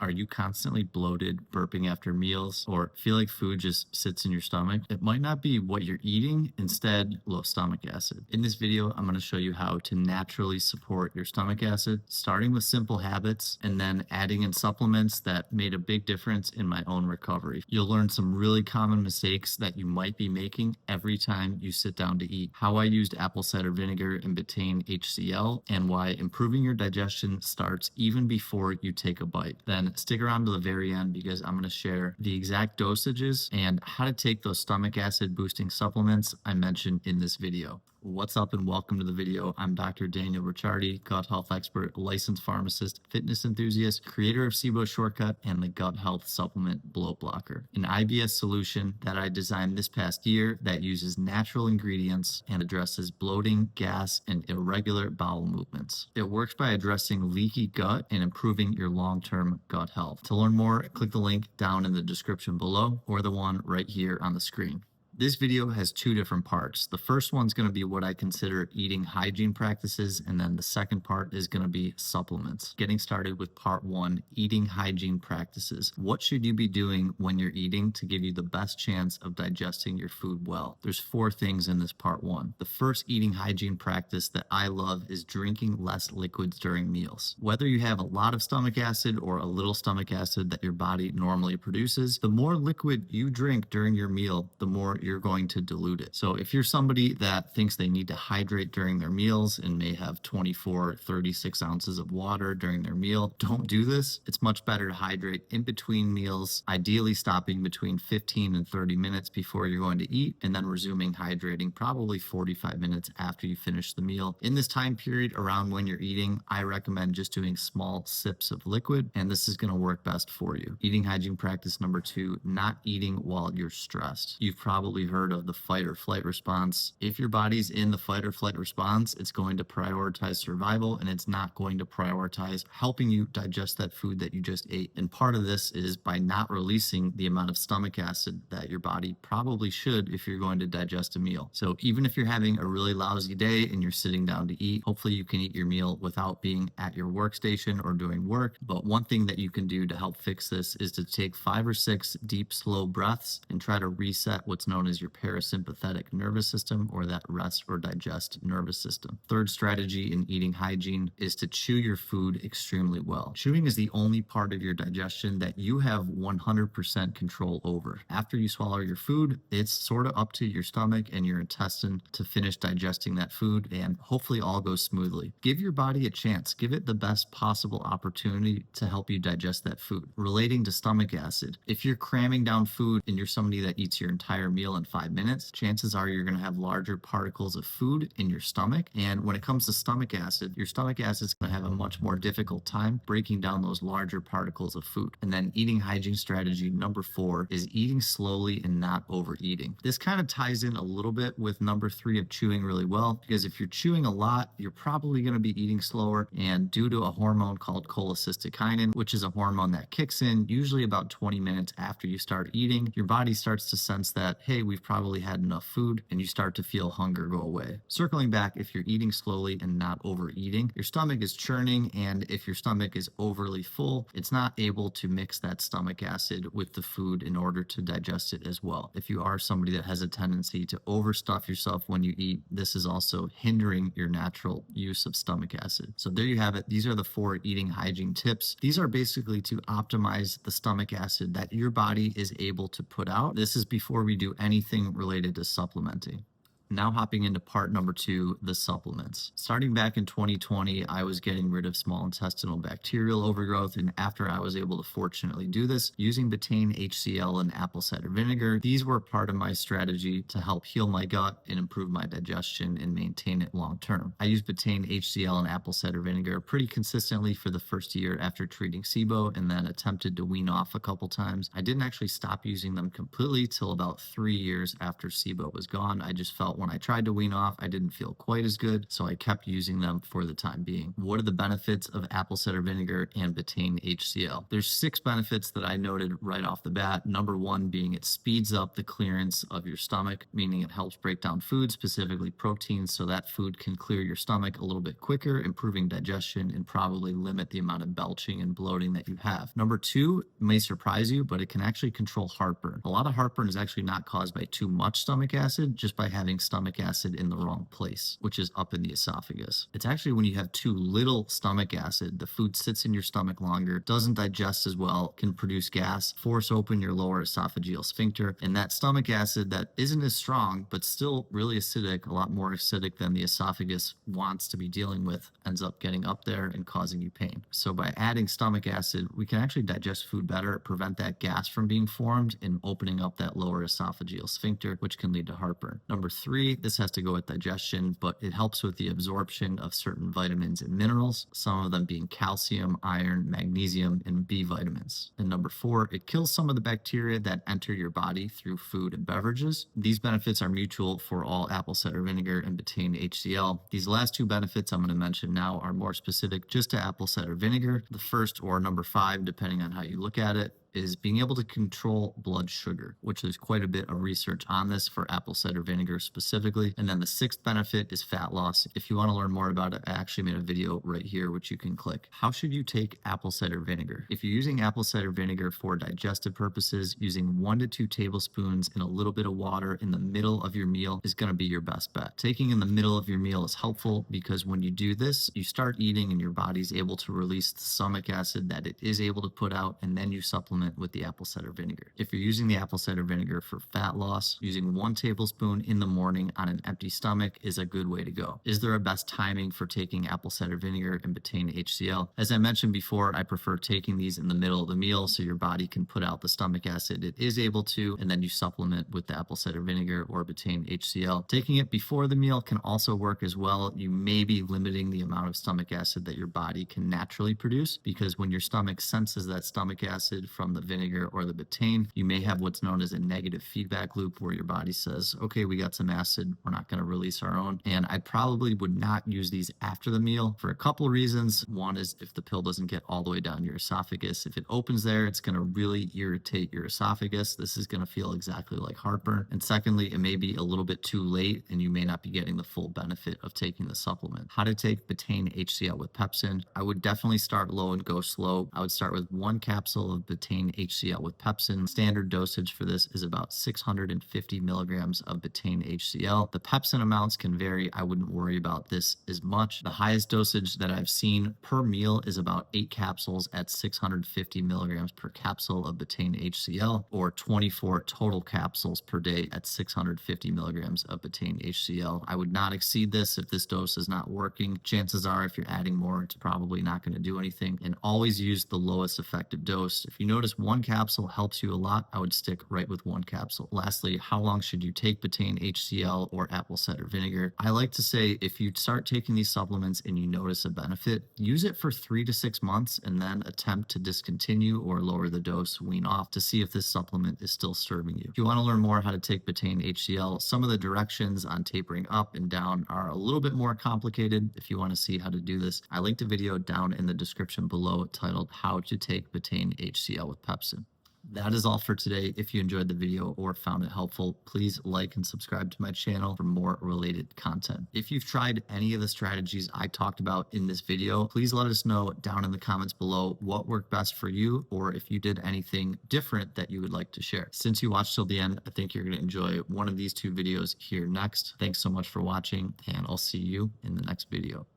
Are you constantly bloated, burping after meals, or feel like food just sits in your stomach? It might not be what you're eating, instead, low stomach acid. In this video, I'm going to show you how to naturally support your stomach acid, starting with simple habits and then adding in supplements that made a big difference in my own recovery. You'll learn some really common mistakes that you might be making every time you sit down to eat, how I used apple cider vinegar and betaine HCl, and why improving your digestion starts even before you take a bite. Then stick around to the very end because I'm going to share the exact dosages and how to take those stomach acid boosting supplements I mentioned in this video. What's up and welcome to the video. I'm Dr. Daniel Ricciardi, gut health expert, licensed pharmacist, fitness enthusiast, creator of SIBO Shortcut, and the gut health supplement bloat blocker, an IBS solution that I designed this past year that uses natural ingredients and addresses bloating, gas, and irregular bowel movements. It works by addressing leaky gut and improving your long-term gut health. To learn more, click the link down in the description below or the one right here on the screen. This video has two different parts. The first one's going to be what I consider eating hygiene practices, and then the second part is going to be supplements. Getting started with part one, eating hygiene practices. What should you be doing when you're eating to give you the best chance of digesting your food well? There's four things in this part one. The first eating hygiene practice that I love is drinking less liquids during meals. Whether you have a lot of stomach acid or a little stomach acid that your body normally produces, the more liquid you drink during your meal, the more you're going to dilute it. So if you're somebody that thinks they need to hydrate during their meals and may have 24, 36 ounces of water during their meal, don't do this. It's much better to hydrate in between meals, ideally stopping between 15 and 30 minutes before you're going to eat, and then resuming hydrating probably 45 minutes after you finish the meal. In this time period around when you're eating, I recommend just doing small sips of liquid, and this is going to work best for you. Eating hygiene practice number two, not eating while you're stressed. You've probably heard of the fight or flight response. If your body's in the fight or flight response, it's going to prioritize survival and it's not going to prioritize helping you digest that food that you just ate. And part of this is by not releasing the amount of stomach acid that your body probably should if you're going to digest a meal. So even if you're having a really lousy day and you're sitting down to eat, hopefully you can eat your meal without being at your workstation or doing work. But one thing that you can do to help fix this is to take 5 or 6 deep, slow breaths and try to reset what's known as your parasympathetic nervous system, or that rest or digest nervous system. Third strategy in eating hygiene is to chew your food extremely well. Chewing is the only part of your digestion that you have 100% control over. After you swallow your food, it's sort of up to your stomach and your intestine to finish digesting that food, and hopefully all goes smoothly. Give your body a chance. Give it the best possible opportunity to help you digest that food. Relating to stomach acid, if you're cramming down food and you're somebody that eats your entire meal in 5 minutes, chances are you're going to have larger particles of food in your stomach. And when it comes to stomach acid, your stomach acid is going to have a much more difficult time breaking down those larger particles of food. And then eating hygiene strategy number 4 is eating slowly and not overeating. This kind of ties in a little bit with number 3 of chewing really well, because if you're chewing a lot, you're probably going to be eating slower. And due to a hormone called cholecystokinin, which is a hormone that kicks in usually about 20 minutes after you start eating, your body starts to sense that, hey, we've probably had enough food, and you start to feel hunger go away. Circling back, if you're eating slowly and not overeating, your stomach is churning, and if your stomach is overly full, it's not able to mix that stomach acid with the food in order to digest it as well. If you are somebody that has a tendency to overstuff yourself when you eat, this is also hindering your natural use of stomach acid. So there you have it. These are the 4 eating hygiene tips. These are basically to optimize the stomach acid that your body is able to put out. This is before we do anything related to supplementing. Now hopping into part number 2, the supplements. Starting back in 2020, I was getting rid of small intestinal bacterial overgrowth, and after I was able to fortunately do this using betaine HCl and apple cider vinegar, these were part of my strategy to help heal my gut and improve my digestion and maintain it long term. I used betaine HCl and apple cider vinegar pretty consistently for the first year after treating SIBO, and then attempted to wean off a couple times. I didn't actually stop using them completely till about 3 years after SIBO was gone. I just felt when I tried to wean off, I didn't feel quite as good, so I kept using them for the time being. What are the benefits of apple cider vinegar and betaine HCl? There's 6 benefits that I noted right off the bat. Number 1 being it speeds up the clearance of your stomach, meaning it helps break down food, specifically proteins, so that food can clear your stomach a little bit quicker, improving digestion and probably limit the amount of belching and bloating that you have. Number 2 may surprise you, but it can actually control heartburn. A lot of heartburn is actually not caused by too much stomach acid, just by having stomach acid in the wrong place, which is up in the esophagus. It's actually when you have too little stomach acid, the food sits in your stomach longer, doesn't digest as well, can produce gas, force open your lower esophageal sphincter, and that stomach acid that isn't as strong, but still really acidic, a lot more acidic than the esophagus wants to be dealing with, ends up getting up there and causing you pain. So by adding stomach acid, we can actually digest food better, prevent that gas from being formed and opening up that lower esophageal sphincter, which can lead to heartburn. Number 3, this has to go with digestion, but it helps with the absorption of certain vitamins and minerals, some of them being calcium, iron, magnesium, and B vitamins. And number 4, it kills some of the bacteria that enter your body through food and beverages. These benefits are mutual for all apple cider vinegar and betaine HCl. These last 2 benefits I'm going to mention now are more specific just to apple cider vinegar. The first, or number 5, depending on how you look at it, is being able to control blood sugar, which there's quite a bit of research on this for apple cider vinegar specifically. And then the 6th benefit is fat loss. If you want to learn more about it, I actually made a video right here, which you can click. How should you take apple cider vinegar? If you're using apple cider vinegar for digestive purposes, using 1 to 2 tablespoons in a little bit of water in the middle of your meal is going to be your best bet. Taking in the middle of your meal is helpful because when you do this, you start eating and your body's able to release the stomach acid that it is able to put out, and then you supplement with the apple cider vinegar. If you're using the apple cider vinegar for fat loss, using 1 tablespoon in the morning on an empty stomach is a good way to go. Is there a best timing for taking apple cider vinegar and betaine HCl? As I mentioned before, I prefer taking these in the middle of the meal so your body can put out the stomach acid it is able to, and then you supplement with the apple cider vinegar or betaine HCl. Taking it before the meal can also work as well. You may be limiting the amount of stomach acid that your body can naturally produce, because when your stomach senses that stomach acid from the vinegar or the betaine, you may have what's known as a negative feedback loop where your body says, okay, we got some acid, we're not going to release our own. And I probably would not use these after the meal for a couple of reasons. One is if the pill doesn't get all the way down your esophagus. If it opens there, it's going to really irritate your esophagus. This is going to feel exactly like heartburn. And secondly, it may be a little bit too late and you may not be getting the full benefit of taking the supplement. How to take betaine HCl with pepsin? I would definitely start low and go slow. I would start with 1 capsule of betaine HCl with pepsin. Standard dosage for this is about 650 milligrams of betaine HCl. The pepsin amounts can vary. I wouldn't worry about this as much. The highest dosage that I've seen per meal is about 8 capsules at 650 milligrams per capsule of betaine HCl, or 24 total capsules per day at 650 milligrams of betaine HCl. I would not exceed this if this dose is not working. Chances are if you're adding more, it's probably not going to do anything, and always use the lowest effective dose. If you notice 1 capsule helps you a lot, I would stick right with 1 capsule. Lastly, how long should you take betaine HCl or apple cider vinegar? I like to say if you start taking these supplements and you notice a benefit, use it for 3 to 6 months and then attempt to discontinue or lower the dose, wean off, to see if this supplement is still serving you. If you want to learn more how to take betaine HCl, some of the directions on tapering up and down are a little bit more complicated. If you want to see how to do this, I linked a video down in the description below titled How to Take Betaine HCl with Pepsin. That is all for today. If you enjoyed the video or found it helpful, please like and subscribe to my channel for more related content. If you've tried any of the strategies I talked about in this video, please let us know down in the comments below what worked best for you, or if you did anything different that you would like to share. Since you watched till the end, I think you're going to enjoy one of these 2 videos here next. Thanks so much for watching, and I'll see you in the next video.